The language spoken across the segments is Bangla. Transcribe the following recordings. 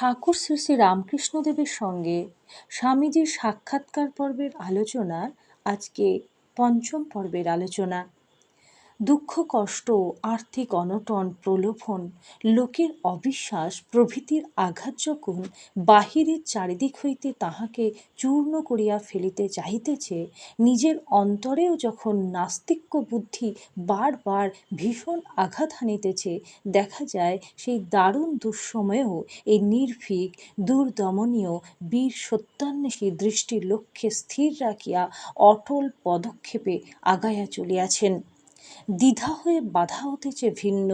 ঠাকুর শ্রী শ্রী রামকৃষ্ণদেবের সঙ্গে স্বামীজির সাক্ষাৎকার পর্বের আলোচনার আজকে পঞ্চম পর্বের আলোচনা। দুঃখ কষ্ট, আর্থিক অনটন, প্রলোভন, লোকের অবিশ্বাস প্রভৃতির আঘাত যখন বাহিরের চারিদিক হইতে তাহাকে চূর্ণ করিয়া ফেলিতে চাহিতেছে, নিজের অন্তরেও যখন নাস্তিক্য বুদ্ধি বারবার ভীষণ আঘাত হানিতেছে, দেখা যায় সেই দারুণ দুঃসময়েও এই নির্ভীক দুর্দমনীয় বীর সত্যান্বেষী দৃষ্টির লক্ষ্যে স্থির রাখিয়া অটল পদক্ষেপে আগাইয়া চলিয়াছেন। দ্বিধা হয়ে বাধা হতেছে ভিন্ন,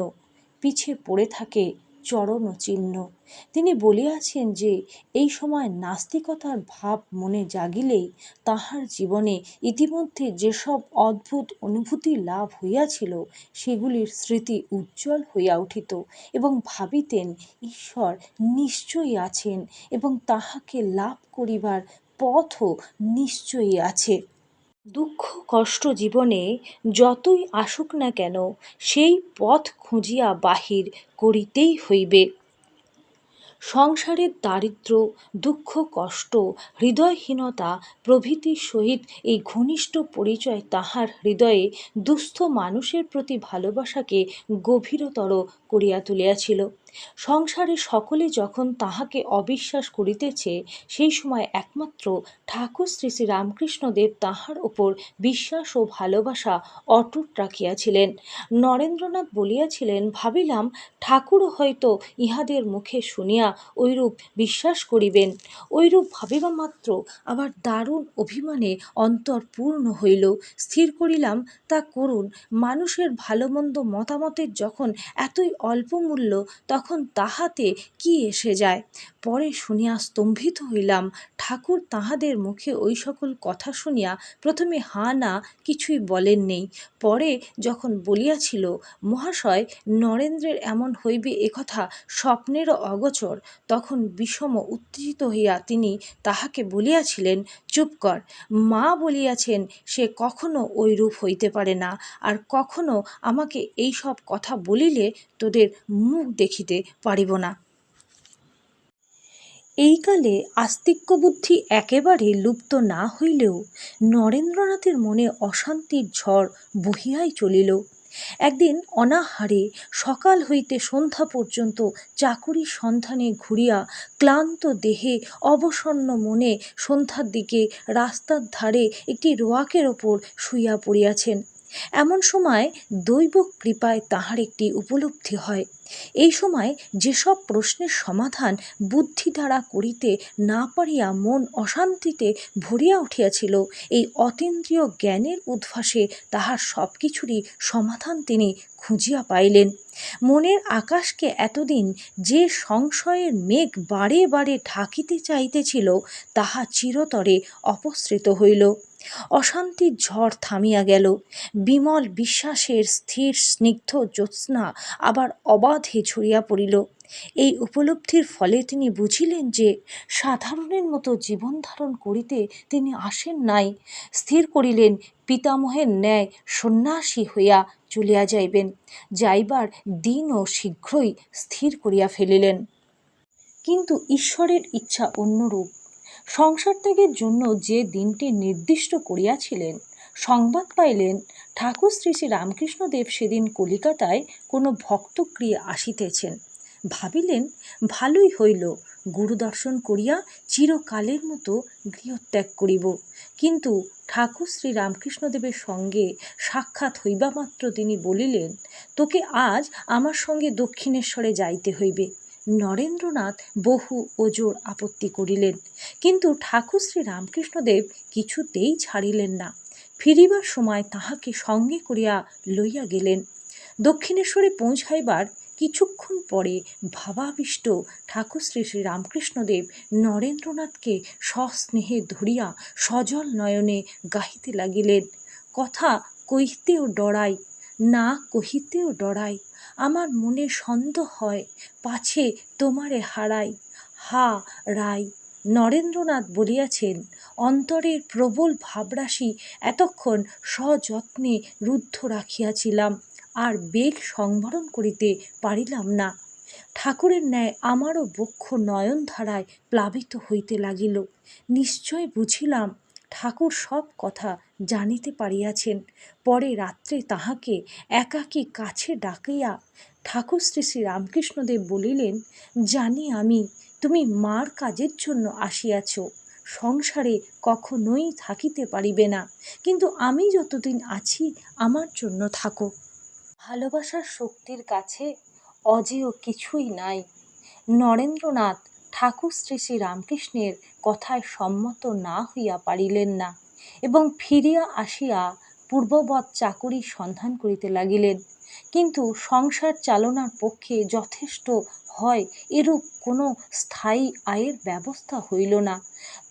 পিছে পড়ে থাকে চরণ চিহ্ন। তিনি বলিয়াছেন যে এই সময় নাস্তিকতার ভাব মনে জাগিলেই তাহার জীবনে ইতিমধ্যে যেসব অদ্ভুত অনুভূতি লাভ হইয়াছিল সেগুলির স্মৃতি উজ্জ্বল হইয়া উঠিত এবং ভাবিতেন ঈশ্বর নিশ্চয়ই আছেন এবং তাহাকে লাভ করিবার পথও নিশ্চয়ই আছে। দুঃখ কষ্ট জীবনে যতই আসুক না কেন, সেই পথ খুঁজিয়া বাহির করিতেই হইবে। সংসারের দারিদ্র্য, দুঃখ কষ্ট, হৃদয়হীনতা প্রভৃতির সহিত এই ঘনিষ্ঠ পরিচয় তাহার হৃদয়ে দুস্থ মানুষের প্রতি ভালোবাসাকে গভীরতর করিয়া তুলিয়াছিল। সংসারে সকলে যখন তাহাকে অবিশ্বাস করিতেছে, সেই সময় একমাত্র ঠাকুর শ্রী শ্রী রামকৃষ্ণদেব তাহার উপর বিশ্বাস ও ভালোবাসা অটুট রাখিয়াছিলেন। নরেন্দ্রনাথ বলিয়াছিলেন, ভাবিলাম ঠাকুরও হয়তো ইহাদের মুখে শুনিয়া ঐরূপ বিশ্বাস করিবেন। ঐরূপ ভাবিবা মাত্র আবার দারুণ অভিমানে অন্তর পূর্ণ হইল। স্থির করিলাম, তা করুন। মানুষের ভালো মন্দ মতামতের যখন এতই অল্প মূল্য, তখন তাহাতে কি এসে যায়? পরে শুনিয়া স্তম্ভিত হইলাম। ঠাকুর তাহাদের মুখে ওই সকল কথা শুনিয়া প্রথমে হা না কিছুই বলেন নেই। পরে যখন বলিয়াছিল, মহাশয়, নরেন্দ্রের এমন হইবে একথা স্বপ্নেরও অগোচর, তখন বিষম উত্তেজিত হইয়া তিনি তাহাকে বলিয়াছিলেন, চুপ কর, মা বলিয়াছেন সে কখনো ঐরূপ হইতে পারে না, আর কখনো আমাকে এই সব কথা বলিলে তোদের মুখ দেখিতে পারিব না। এই কালে আস্তিক্য বুদ্ধি একেবারে লুপ্ত না হইলেও নরেন্দ্রনাথের মনে অশান্তির ঝড় বহিয়াই চলিল। একদিন অনাহারে সকাল হইতে সন্ধ্যা পর্যন্ত চাকুরির সন্ধানে ঘুরিয়া ক্লান্ত দেহে অবসন্ন মনে সন্ধ্যার দিকে রাস্তার ধারে একটি রোয়াকের ওপর শুইয়া পড়িয়াছেন। এমন সময় দৈব কৃপায় তাহার একটি উপলব্ধি হয়। এই সময় যেসব প্রশ্নের সমাধান বুদ্ধি দ্বারা করিতে না পারিয়া মন অশান্তিতে ভরিয়া উঠিয়াছিল, এই অতীন্দ্রিয় জ্ঞানের উদ্ভাসে তাহার সব কিছুরই সমাধান তিনি খুঁজিয়া পাইলেন। মনের আকাশকে এতদিন যে সংশয়ের মেঘ বারে বারে ঢাকিতে চাইতেছিল, তাহা চিরতরে অপসৃত হইল। অশান্তির ঝড় থামিয়া গেল। বিমল বিশ্বাসের স্থির স্নিগ্ধ জ্যোৎস্না আবার অবাধে ঝরিয়া পড়িল। এই উপলব্ধির ফলে তিনি বুঝিলেন যে সাধারণের মতো জীবন ধারণ করিতে তিনি আসেন নাই। স্থির করিলেন পিতামহের ন্যায় সন্ন্যাসী হইয়া চলিয়া যাইবেন। যাইবার দিনও শীঘ্রই স্থির করিয়া ফেলিলেন। কিন্তু ঈশ্বরের ইচ্ছা অন্যরূপ। সংসার ত্যাগের জন্য যে দিনটি নির্দিষ্ট করিয়াছিলেন, সংবাদ পাইলেন ঠাকুর শ্রী শ্রী রামকৃষ্ণদেব সেদিন কলিকাতায় কোনো ভক্তগৃহে আসিতেছেন। ভাবিলেন, ভালোই হইল, গুরুদর্শন করিয়া চিরকালের মতো গৃহত্যাগ করিব। কিন্তু ঠাকুর শ্রী রামকৃষ্ণদেবের সঙ্গে সাক্ষাৎ হইবা মাত্র তিনি বলিলেন, তোকে আজ আমার সঙ্গে দক্ষিণেশ্বরে যাইতে হইবে। নরেন্দ্রনাথ বহু ওজোর আপত্তি করিলেন, কিন্তু ঠাকুর শ্রী রামকৃষ্ণদেব কিছুতেই ছাড়িলেন না। ফিরিবার সময় তাহাকে সঙ্গে করিয়া লইয়া গেলেন। দক্ষিণেশ্বরে পৌঁছাইবার কিছুক্ষণ পরে ভাবাবিষ্ট ঠাকুর শ্রী শ্রী রামকৃষ্ণদেব নরেন্দ্রনাথকে সস্নেহে ধরিয়া সজল নয়নে গাহিতে লাগিলেন, কথা কহিতেও ডরাই, না কহিতেও ডরাই, আমার মনে সন্দেহ হয়, পাছে তোমারে হারাই, হা রাই। নরেন্দ্রনাথ বলিয়াছেন, অন্তরের প্রবল ভাবরাশি এতক্ষণ সযত্নে রুদ্ধ রাখিয়াছিলাম, আর বেগ সংবরণ করিতে পারিলাম না। ঠাকুরের ন্যায় আমারও বক্ষ নয়নধারায় প্লাবিত হইতে লাগিল। নিশ্চয় বুঝিলাম ঠাকুর সব কথা জানিতে পারিয়াছেন। পরে রাত্রে তাহাকে একাকী কাছে ডাকিয়া ঠাকুর শ্রী শ্রী রামকৃষ্ণদেব বলিলেন, জানি আমি তুমি মার কাজের জন্য আসিয়াছ, সংসারে কখনোই থাকিতে পারিবে না, কিন্তু আমি যতদিন আছি আমার জন্য থাকো। ভালোবাসার শক্তির কাছে অজেয় কিছুই নাই। নরেন্দ্রনাথ ঠাকুর শ্রী শ্রী রামকৃষ্ণের কথায় সম্মত না হইয়া পারিলেন না এবং ফিরিয়া আসিয়া পূর্ববৎ চাকুরীর সন্ধান করিতে লাগিলেন। কিন্তু সংসার চালনার পক্ষে যথেষ্ট হয় এরূপ কোনো স্থায়ী আয়ের ব্যবস্থা হইল না।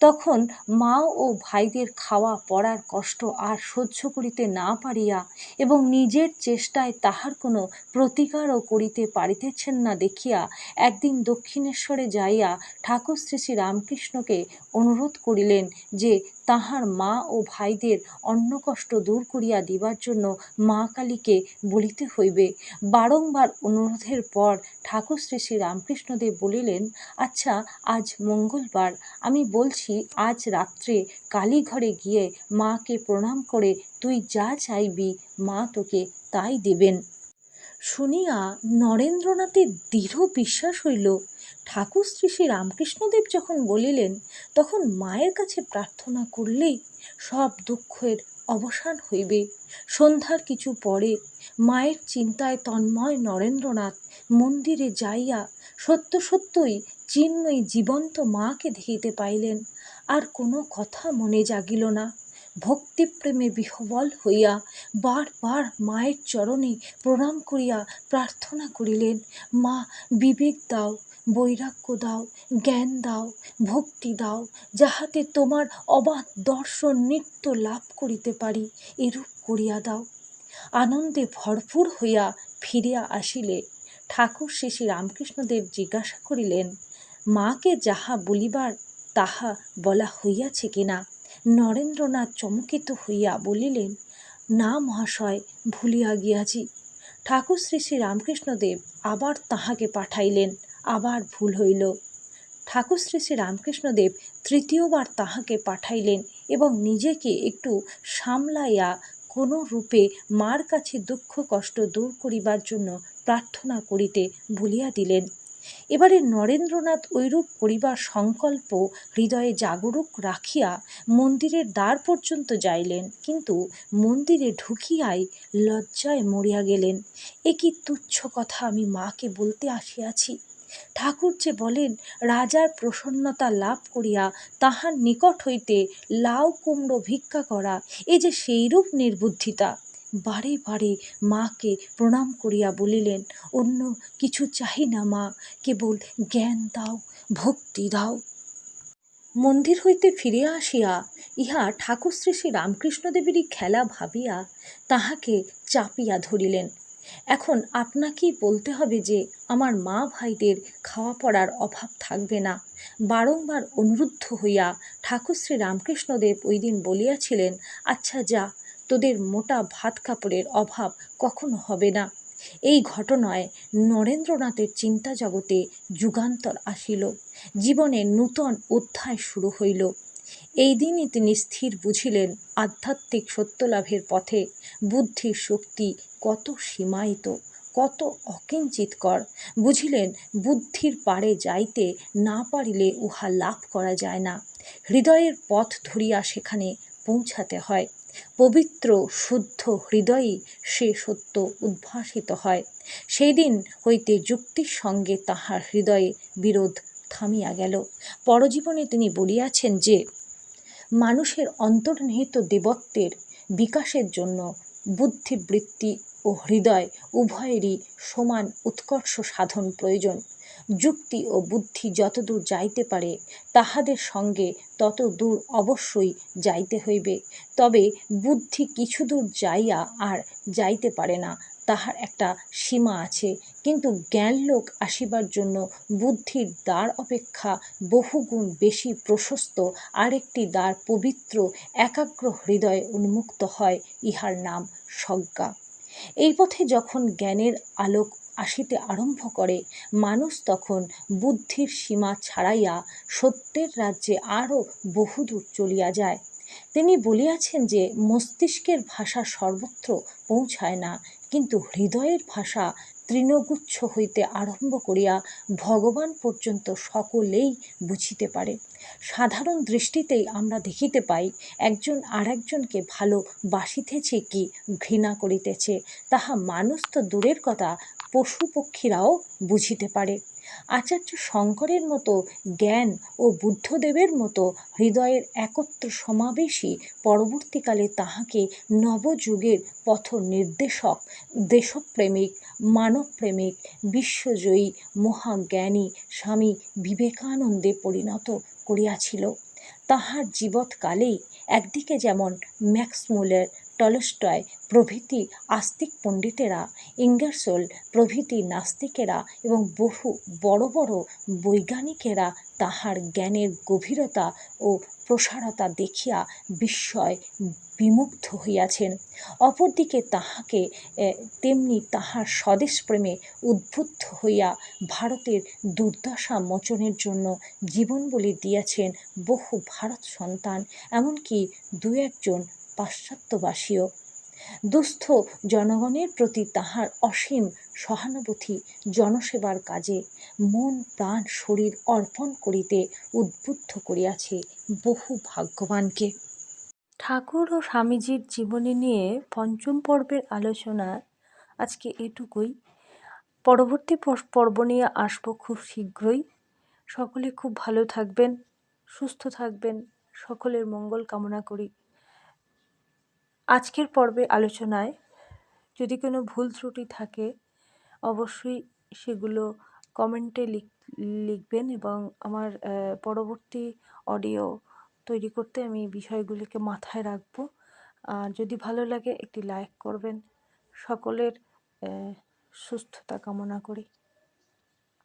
তখন মা ও ভাইদের খাওয়া পড়ার কষ্ট আর সহ্য করিতে না পারিয়া এবং নিজের চেষ্টায় তাহার কোনো প্রতিকারও করিতে পারিতেছেন না দেখিয়া একদিন দক্ষিণেশ্বরে যাইয়া ঠাকুর শ্রী শ্রী রামকৃষ্ণকে অনুরোধ করিলেন যে তাহার মা ও ভাইদের অন্নকষ্ট দূর করিয়া দিবার জন্য মা কালীকে বলিতে হইবে। বারংবার অনুরোধের পর ঠাকুর শ্রী শ্রী রামকৃষ্ণদেব বলিলেন, আচ্ছা আজ মঙ্গলবার, আমি বলছি আজ রাত্রে কালীঘরে গিয়ে মাকে প্রণাম করে তুই যা চাইবি মা তোকে তাই দেবেন। শুনিয়া নরেন্দ্রনাথের দৃঢ় বিশ্বাস হইল। ঠাকুর শ্রী শ্রী রামকৃষ্ণদেব যখন বলিলেন তখন মায়ের কাছে প্রার্থনা করলেই সব দুঃখের অবসান হইবে। সন্ধ্যার কিছু পরে মায়ের চিন্তায় তন্ময় নরেন্দ্রনাথ মন্দিরে যাইয়া সত্য সত্যই চিন্ময়ী জীবন্ত মাকে দেখিতে পাইলেন। আর কোনো কথা মনে জাগিল না। ভক্তিপ্রেমে বিহ্বল হইয়া বারবার মায়ের চরণে প্রণাম করিয়া প্রার্থনা করিলেন, মা বিবেক দাও, বৈরাগ্য দাও, জ্ঞান দাও, ভক্তি দাও, যাহাতে তোমার অবাধ দর্শন নিত্য লাভ করিতে পারি, এরূপ করিয়া দাও। আনন্দে ভরপুর হইয়া ফিরিয়া আসিলে ঠাকুর শ্রী শ্রী রামকৃষ্ণদেব জিজ্ঞাসা করিলেন, মাকে যাহা বলিবার তাহা বলা হইয়াছে কিনা? নরেন্দ্রনাথ চমকিত হইয়া বলিলেন, না মহাশয়, ভুলিয়া গিয়াছি। ঠাকুর শ্রী শ্রী রামকৃষ্ণদেব আবার তাহাকে পাঠাইলেন, আবার ভুল হইল। ঠাকুর শ্রী শ্রী রামকৃষ্ণদেব তৃতীয়বার তাহাকে পাঠাইলেন এবং নিজেকে একটু সামলাইয়া কোনো রূপে মার কাছে দুঃখ কষ্ট দূর করিবার জন্য প্রার্থনা করিতে বলিয়া দিলেন। এবারে নরেন্দ্রনাথ ঐরূপ করিবার সংকল্প হৃদয়ে জাগরুক রাখিয়া মন্দিরের দ্বার পর্যন্ত যাইলেন, কিন্তু মন্দিরে ঢুকিয়াই লজ্জায় মরিয়া গেলেন। এ কি তুচ্ছ কথা আমি মাকে বলতে আসিয়াছি! ঠাকুর যে বলেন রাজার প্রসন্নতা লাভ করিয়া তাহার নিকট হইতে লাউ কুমড়ো ভিক্ষা করা, এ যে সেইরূপ নির্বুদ্ধিতা। বারে বারে মাকে প্রণাম করিয়া বলিলেন, অন্য কিছু চাহি না মা, কেবল জ্ঞান দাও, ভক্তি দাও। মন্দির হইতে ফিরিয়া আসিয়া ইহা ঠাকুর শ্রী শ্রী রামকৃষ্ণদেবেরই খেলা ভাবিয়া তাহাকে চাপিয়া ধরিলেন। এখন আপনাকেই বলতে হবে যে আমার মা ভাইদের খাওয়া পড়ার অভাব থাকবে না। বারংবার অনুরুদ্ধ হইয়া ঠাকুর শ্রী রামকৃষ্ণদেব ওই দিন বলিয়াছিলেন, আচ্ছা যা, তোদের মোটা ভাত কাপড়ের অভাব কখনো হবে না। এই ঘটনায় নরেন্দ্রনাথের চিন্তা জগতে যুগান্তর আসিল, জীবনের নূতন অধ্যায় শুরু হইল। এই দিনই তিনি স্থির বুঝিলেন আধ্যাত্মিক সত্যলাভের পথে বুদ্ধির শক্তি কত সীমায়িত, কত অকিঞ্চিতকর। বুঝিলেন বুদ্ধির পারে যাইতে না পারিলে উহা লাভ করা যায় না, হৃদয়ের পথ ধরিয়া সেখানে পৌঁছাতে হয়। পবিত্র শুদ্ধ হৃদয়েই সে সত্য উদ্ভাসিত হয়। সেই দিন হইতে যুক্তির সঙ্গে তাহার হৃদয়ে বিরোধ থামিয়া গেল। পরজীবনে তিনি বলিয়াছেন যে মানুষের অন্তর্নিহিত দেবত্বের বিকাশের জন্য বুদ্ধিবৃত্তি ও হৃদয় উভয়েরই সমান উৎকর্ষ সাধন প্রয়োজন। যুক্তি ও বুদ্ধি যতদূর যাইতে পারে তাহাদের সঙ্গে তত দূর অবশ্যই যাইতে হইবে, তবে বুদ্ধি কিছু দূর যাইয়া আর যাইতে পারে না, তাহার একটা সীমা আছে। কিন্তু জ্ঞানলোক আসিবার জন্য বুদ্ধির দ্বার অপেক্ষা বহুগুণ বেশি প্রশস্ত আরেকটি দ্বার পবিত্র একাগ্র হৃদয়ে উন্মুক্ত হয়, ইহার নাম সজ্ঞা। এই পথে যখন জ্ঞানের আলোক আসিতে আরম্ভ করে, মানুষ তখন বুদ্ধির সীমা ছাড়াইয়া সত্যের রাজ্যে আরও বহুদূর চলিয়া যায়। তিনি বলিয়াছেন যে মস্তিষ্কের ভাষা সর্বত্র পৌঁছায় না, কিন্তু হৃদয়ের ভাষা তৃণগুচ্ছ হইতে আরম্ভ করিয়া ভগবান পর্যন্ত সকলেই বুঝিতে পারে। সাধারণ দৃষ্টিতেই আমরা দেখিতে পাই, একজন আর একজনকে ভালোবাসিতেছে কি ঘৃণা করিতেছে, তাহা মানুষ তো দূরের কথা, পশু পক্ষীরাও বুঝিতে পারে। আচার্য শঙ্করের মতো জ্ঞান ও বুদ্ধদেবের মতো হৃদয়ের একত্র সমাবেশই পরবর্তীকালে তাহাকে নবযুগের পথ নির্দেশক, দেশপ্রেমিক, মানবপ্রেমিক, বিশ্বজয়ী মহাজ্ঞানী স্বামী বিবেকানন্দে পরিণত করিয়াছিল। তাহার জীবৎকালেই একদিকে যেমন ম্যাক্স মুলার, টলস্টয় প্রভৃতি আস্তিক পণ্ডিতেরা, ইঙ্গারসোল প্রভৃতি নাস্তিকেরা এবং বহু বড় বড় বৈজ্ঞানিকেরা তাহার জ্ঞানের গভীরতা ও প্রসারতা দেখিয়া বিস্ময় বিমুগ্ধ হইয়াছেন, অপরদিকে তাহাকে তেমনি তাহার স্বদেশপ্রেমে উদ্বুদ্ধ হইয়া ভারতের দুর্দশা মোচনের জন্য জীবন বলি দিয়াছেন বহু ভারত সন্তান, এমনকি দু একজন পাশ্চাত্যবাসীও। দুস্থ জনগণের প্রতি তাহার অসীম সহানুভূতি জনসেবার কাজে মন প্রাণ শরীর অর্পণ করিতে উদ্বুদ্ধ করিয়াছে বহু ভাগ্যবানকে। ঠাকুর ও স্বামীজির জীবনী নিয়ে পঞ্চম পর্বের আলোচনা আজকে এটুকুই। পরবর্তী পর্ব নিয়ে আসবো খুব শীঘ্রই। সকলে খুব ভালো থাকবেন, সুস্থ থাকবেন, সকলের মঙ্গল কামনা করি। আজকের পর্বে আলোচনায় যদি কোনো ভুল ত্রুটি থাকে অবশ্যই সেগুলো কমেন্টে লিখবেন, এবং আমার পরবর্তী অডিও তৈরি করতে আমি বিষয়গুলিকে মাথায় রাখবো। আর যদি ভালো লাগে একটি লাইক করবেন। সকলের সুস্থতা কামনা করি।